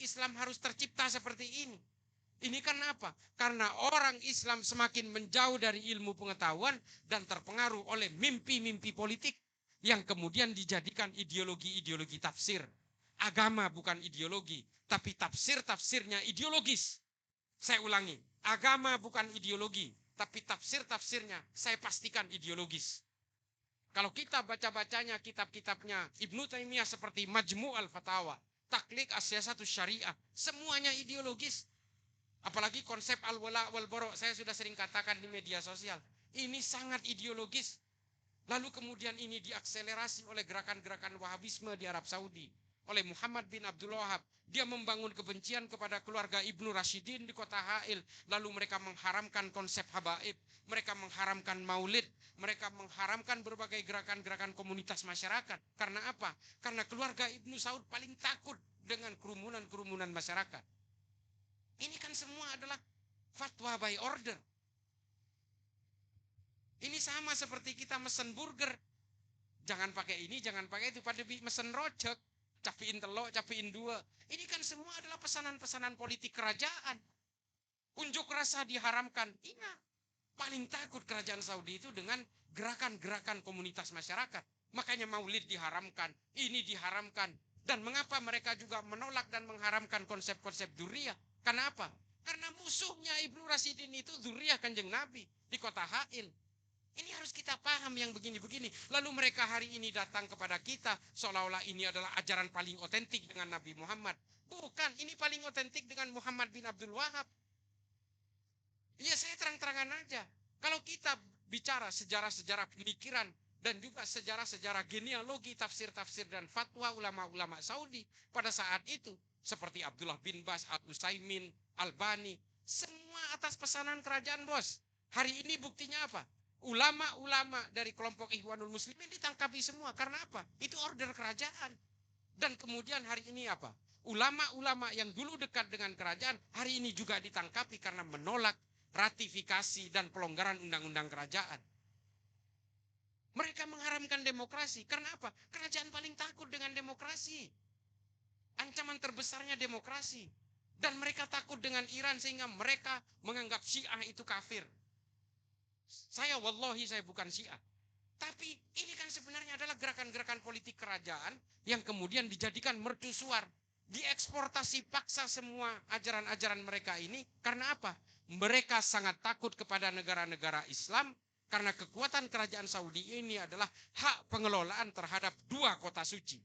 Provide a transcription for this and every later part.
Islam harus tercipta seperti ini. Ini karena apa? Karena orang Islam semakin menjauh dari ilmu pengetahuan dan terpengaruh oleh mimpi-mimpi politik yang kemudian dijadikan ideologi-ideologi tafsir. Agama bukan ideologi, tapi tafsir-tafsirnya ideologis. Saya ulangi, agama bukan ideologi, tapi tafsir-tafsirnya saya pastikan ideologis. Kalau kita baca-bacanya kitab-kitabnya Ibnu Taimiyah seperti Majmu' al-Fatawa, Taklid as-Siyasatus Syariah, semuanya ideologis. Apalagi konsep al-wala wal-bara, saya sudah sering katakan di media sosial. Ini sangat ideologis. Lalu kemudian ini diakselerasi oleh gerakan-gerakan Wahabisme di Arab Saudi. Oleh Muhammad bin Abdul Wahab. Dia membangun kebencian kepada keluarga Ibnu Rashidin di kota Ha'il. Lalu mereka mengharamkan konsep habaib. Mereka mengharamkan maulid. Mereka mengharamkan berbagai gerakan-gerakan komunitas masyarakat. Karena apa? Karena keluarga Ibnu Saud paling takut dengan kerumunan-kerumunan masyarakat. Ini kan semua adalah fatwa by order. Ini sama seperti kita mesen burger. Jangan pakai ini, jangan pakai itu. Pada mesen rojak, capiin telur, capiin dua. Ini kan semua adalah pesanan-pesanan politik kerajaan. Unjuk rasa diharamkan. Ingat, paling takut kerajaan Saudi itu dengan gerakan-gerakan komunitas masyarakat. Makanya maulid diharamkan, ini diharamkan. Dan mengapa mereka juga menolak dan mengharamkan konsep-konsep dzurriyah? Karena apa? Karena musuhnya Ibnu Rashidin itu dzurriyah Kanjeng Nabi di kota Ha'il. Ini harus kita paham yang begini-begini. Lalu mereka hari ini datang kepada kita seolah-olah ini adalah ajaran paling otentik dengan Nabi Muhammad. Bukan, ini paling otentik dengan Muhammad bin Abdul Wahab. Iya, saya terang-terangan aja. Kalau kita bicara sejarah-sejarah pemikiran dan juga sejarah-sejarah genealogi, tafsir-tafsir dan fatwa ulama-ulama Saudi pada saat itu, seperti Abdullah bin Bas, Al-Utsaimin, Albani, semua atas pesanan kerajaan, bos. Hari ini buktinya apa? Ulama-ulama dari kelompok Ikhwanul Muslimin ditangkapi semua. Karena apa? Itu order kerajaan. Dan kemudian hari ini apa? Ulama-ulama yang dulu dekat dengan kerajaan, hari ini juga ditangkapi karena menolak ratifikasi dan pelonggaran undang-undang kerajaan. Mereka mengharamkan demokrasi. Karena apa? Kerajaan paling takut dengan demokrasi. Ancaman terbesarnya demokrasi. Dan mereka takut dengan Iran sehingga mereka menganggap Syiah itu kafir. Saya wallahi saya bukan Syiah. Tapi ini kan sebenarnya adalah gerakan-gerakan politik kerajaan yang kemudian dijadikan mercusuar. Dieksportasi paksa semua ajaran-ajaran mereka ini. Karena apa? Mereka sangat takut kepada negara-negara Islam. Karena kekuatan kerajaan Saudi ini adalah hak pengelolaan terhadap 2 kota suci.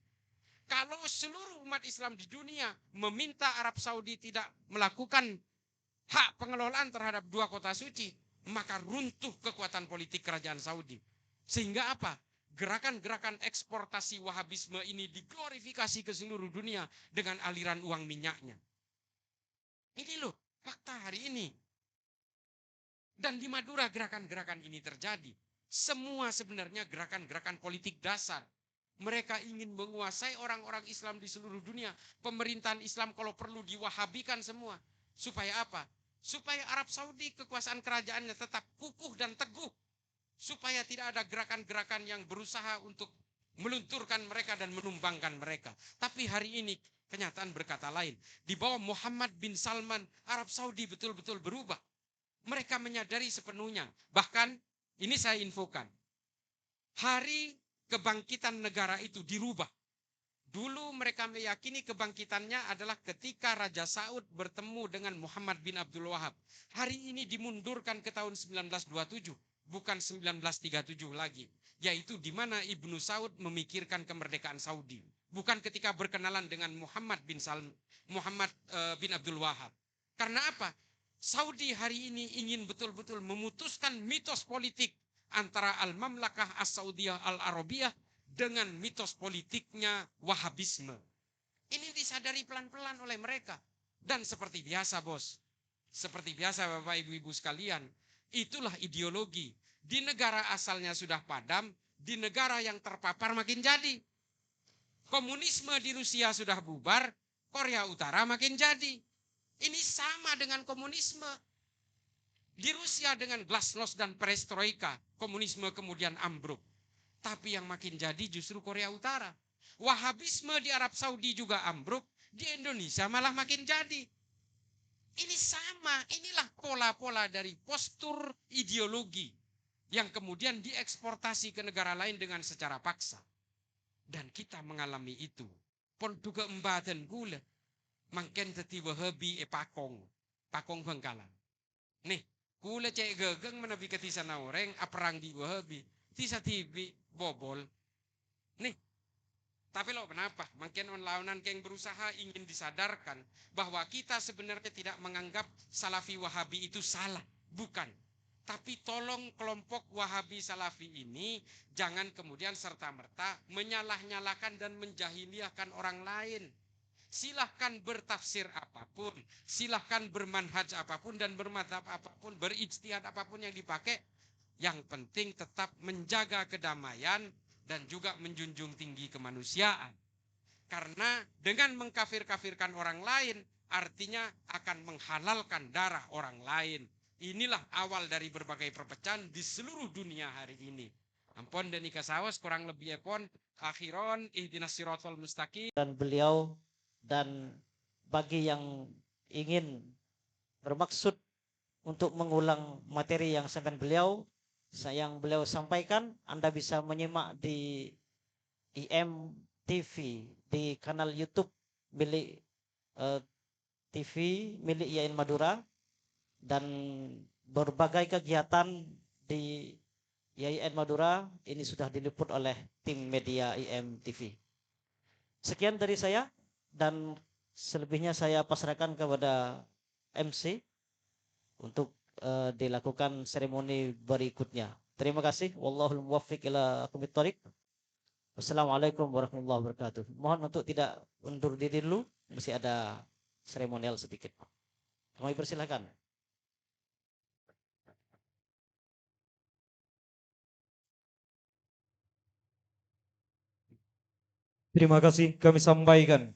Kalau seluruh umat Islam di dunia meminta Arab Saudi tidak melakukan hak pengelolaan terhadap 2 kota suci, maka runtuh kekuatan politik kerajaan Saudi. Sehingga apa? Gerakan-gerakan eksportasi Wahabisme ini diglorifikasi ke seluruh dunia dengan aliran uang minyaknya. Ini loh fakta hari ini. Dan di Madura gerakan-gerakan ini terjadi. Semua sebenarnya gerakan-gerakan politik dasar. Mereka ingin menguasai orang-orang Islam di seluruh dunia. Pemerintahan Islam kalau perlu diwahabikan semua. Supaya apa? Supaya Arab Saudi kekuasaan kerajaannya tetap kukuh dan teguh. Supaya tidak ada gerakan-gerakan yang berusaha untuk melunturkan mereka dan menumbangkan mereka. Tapi hari ini kenyataan berkata lain. Di bawah Muhammad bin Salman, Arab Saudi betul-betul berubah. Mereka menyadari sepenuhnya. Bahkan ini saya infokan. Hari kebangkitan negara itu dirubah. Dulu mereka meyakini kebangkitannya adalah ketika Raja Saud bertemu dengan Muhammad bin Abdul Wahab. Hari ini dimundurkan ke tahun 1927, bukan 1937 lagi. Yaitu di mana Ibnu Saud memikirkan kemerdekaan Saudi. Bukan ketika berkenalan dengan Muhammad bin Abdul Wahab. Karena apa? Saudi hari ini ingin betul-betul memutuskan mitos politik antara Al-Mamlakah As-Saudiyah Al-Arabiyah dengan mitos politiknya Wahabisme. Ini disadari pelan-pelan oleh mereka. Dan seperti biasa bos, seperti biasa Bapak Ibu-Ibu sekalian, itulah ideologi. Di negara asalnya sudah padam, di negara yang terpapar makin jadi. Komunisme di Rusia sudah bubar, Korea Utara makin jadi. Ini sama dengan komunisme. Di Rusia dengan glasnost dan perestroika, komunisme kemudian ambruk. Tapi yang makin jadi justru Korea Utara. Wahabisme di Arab Saudi juga ambruk, Di Indonesia malah makin jadi. Ini sama, inilah pola-pola dari postur ideologi yang kemudian dieksportasi ke negara lain dengan secara paksa. Dan kita mengalami itu. Pon juga embadan gula. Mangken teti wahabi pakong. Pakong Bangkalan. Nih, gula cek gegeng menebi ketisan orang aparang di wahabi. Tisa tibi bobol. Nih, tapi lo kenapa? Makin launan yang berusaha ingin disadarkan bahwa kita sebenarnya tidak menganggap Salafi Wahabi itu salah. Bukan. Tapi tolong kelompok Wahabi Salafi ini jangan kemudian serta-merta menyalah-nyalakan dan menjahiliahkan orang lain. Silahkan bertafsir apapun, silahkan bermanhaj apapun dan bermadhab apapun, berijtihad apapun yang dipakai. Yang penting tetap menjaga kedamaian dan juga menjunjung tinggi kemanusiaan. Karena dengan mengkafir-kafirkan orang lain, artinya akan menghalalkan darah orang lain. Inilah awal dari berbagai perpecahan di seluruh dunia hari ini. Ampun dan ikasawas kurang lebih epon akhiron ihdinas siratal mustaqim. Dan beliau, dan bagi yang ingin bermaksud untuk mengulang materi yang yang beliau sampaikan, Anda bisa menyimak di IM TV, di kanal YouTube milik TV milik IAIN Madura, dan berbagai kegiatan di IAIN Madura ini sudah diliput oleh tim media IM TV. Sekian dari saya, dan selebihnya saya pasrahkan kepada MC untuk dilakukan seremoni berikutnya. Terima kasih. Wallahul muwaffiq ila aqwamit thoriq. Wassalamualaikum warahmatullahi wabarakatuh. Mohon untuk tidak undur diri dulu, masih ada seremonial sedikit. Kami persilahkan. Terima kasih kami sampaikan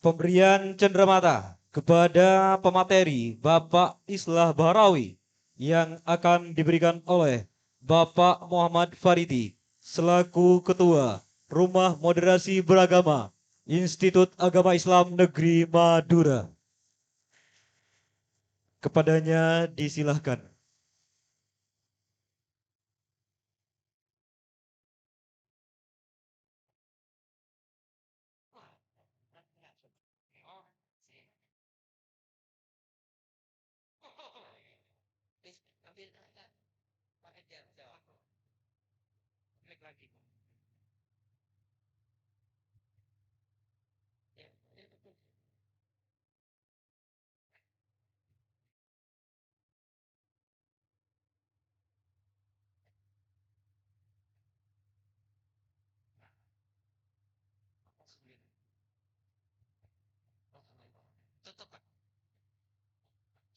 pemberian cenderamata kepada pemateri Bapak Islah Bahrawi yang akan diberikan oleh Bapak Muhammad Faridi selaku Ketua Rumah Moderasi Beragama Institut Agama Islam Negeri Madura. Kepadanya disilahkan.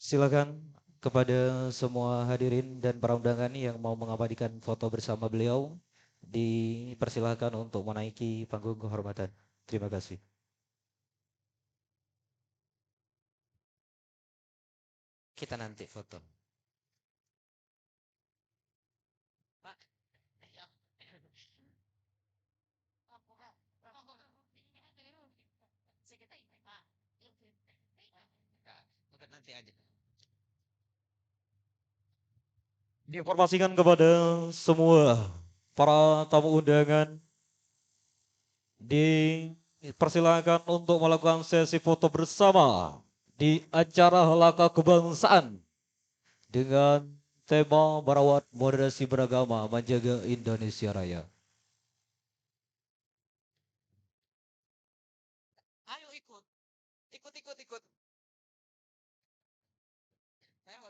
Silakan kepada semua hadirin dan para undangan yang mau mengabadikan foto bersama beliau, dipersilahkan untuk menaiki panggung kehormatan. Terima kasih. Kita nanti foto. Nanti aja. Diinformasikan kepada semua para tamu undangan, dipersilakan untuk melakukan sesi foto bersama di acara Halaka Kebangsaan dengan tema merawat moderasi beragama menjaga Indonesia Raya. Ayo ikut. Ikut. Ayo,